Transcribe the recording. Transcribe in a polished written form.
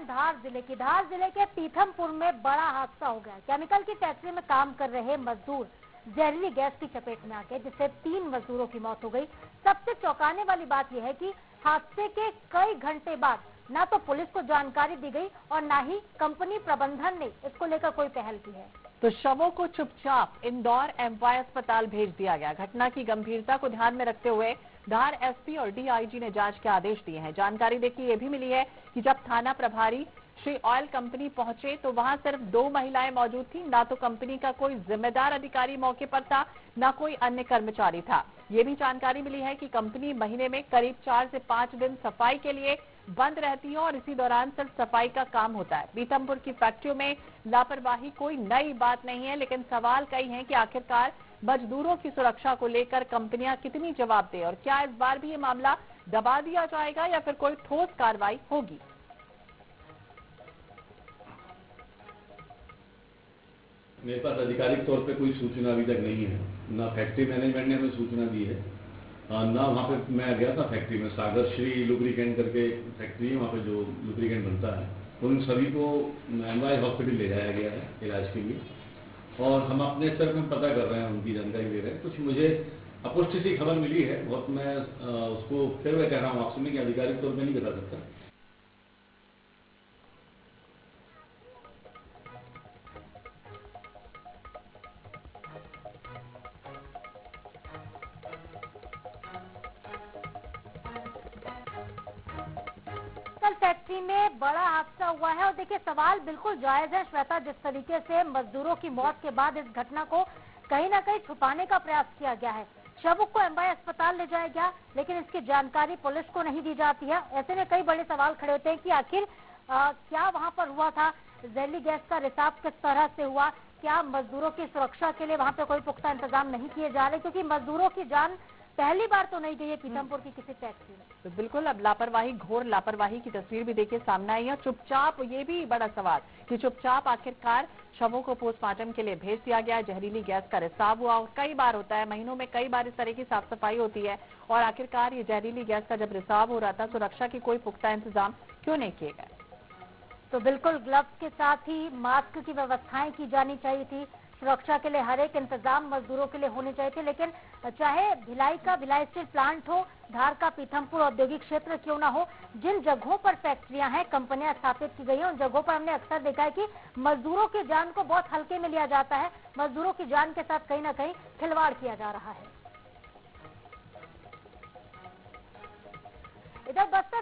धार जिले के पीथमपुर में बड़ा हादसा हो गया। केमिकल की फैक्ट्री में काम कर रहे मजदूर जहरीली गैस की चपेट में आ गए, जिससे 3 मजदूरों की मौत हो गई। सबसे चौंकाने वाली बात यह है कि हादसे के कई घंटे बाद न तो पुलिस को जानकारी दी गई और न ही कंपनी प्रबंधन ने इसको लेकर कोई पहल की है। तो शवों को चुपचाप इंदौर एमवाय अस्पताल भेज दिया गया। घटना की गंभीरता को ध्यान में रखते हुए धार एसपी और डीआईजी ने जांच के आदेश दिए हैं। जानकारी देखिए ये भी मिली है कि जब थाना प्रभारी श्री ऑयल कंपनी पहुंचे तो वहां सिर्फ 2 महिलाएं मौजूद थी। ना तो कंपनी का कोई जिम्मेदार अधिकारी मौके पर था, ना कोई अन्य कर्मचारी था। ये भी जानकारी मिली है कि कंपनी महीने में करीब 4 से 5 दिन सफाई के लिए बंद रहती है और इसी दौरान सिर्फ सफाई का काम होता है। पीथमपुर की फैक्ट्रियों में लापरवाही कोई नई बात नहीं है, लेकिन सवाल कई हैं कि आखिरकार मजदूरों की सुरक्षा को लेकर कंपनियां कितनी जवाब दे और क्या इस बार भी ये मामला दबा दिया जाएगा या फिर कोई ठोस कार्रवाई होगी। मेरे पास आधिकारिक तौर पे कोई सूचना अभी तक नहीं है, ना फैक्ट्री मैनेजमेंट ने हमें सूचना दी है, ना वहाँ पे मैं गया था फैक्ट्री में। सागर श्री लुब्रिकेंट करके फैक्ट्री है, वहाँ पे जो लुब्रिकेंट बनता है, उन सभी को एमवाय हॉस्पिटल ले जाया गया है इलाज के लिए और हम अपने स्तर पर पता कर रहे हैं, उनकी जानकारी ले रहे हैं। कुछ मुझे अपुष्ट सी खबर मिली है, बहुत मैं उसको फिर मैं कह रहा हूँ आपसे, कि आधिकारिक तौर पर नहीं बता सकता। फैक्ट्री में बड़ा हादसा हुआ है और देखिए सवाल बिल्कुल जायज है श्वेता, जिस तरीके से मजदूरों की मौत के बाद इस घटना को कहीं ना कहीं छुपाने का प्रयास किया गया है। शव को एमवाय अस्पताल ले जाया गया, लेकिन इसकी जानकारी पुलिस को नहीं दी जाती है। ऐसे में कई बड़े सवाल खड़े होते हैं कि आखिर क्या वहां पर हुआ था, जहरीली गैस का रिसाव किस तरह से हुआ, क्या मजदूरों की सुरक्षा के लिए वहां पे कोई पुख्ता इंतजाम नहीं किए जा रहे, क्योंकि मजदूरों की जान पहली बार तो नहीं गई है पीथमपुर की किसी फैक्ट्री में। तो बिल्कुल अब लापरवाही, घोर लापरवाही की तस्वीर भी देखिए सामने आई है। चुपचाप, ये भी बड़ा सवाल कि चुपचाप आखिरकार शवों को पोस्टमार्टम के लिए भेज दिया गया। जहरीली गैस का रिसाव हुआ और कई बार होता है, महीनों में कई बार इस तरह की साफ सफाई होती है और आखिरकार ये जहरीली गैस का जब रिसाव हो रहा था, सुरक्षा की कोई पुख्ता इंतजाम क्यों नहीं किए गए। तो बिल्कुल ग्लव्स के साथ ही मास्क की व्यवस्थाएं की जानी चाहिए थी, सुरक्षा के लिए हर एक इंतजाम मजदूरों के लिए होने चाहिए थे। लेकिन चाहे भिलाई स्टील प्लांट हो, धार का पीथमपुर औद्योगिक क्षेत्र क्यों ना हो, जिन जगहों पर फैक्ट्रियां हैं, कंपनियां स्थापित की गई हैं, उन जगहों पर हमने अक्सर देखा है कि मजदूरों की जान को बहुत हल्के में लिया जाता है। मजदूरों की जान के साथ कहीं ना कहीं खिलवाड़ किया जा रहा है। इधर बस्तर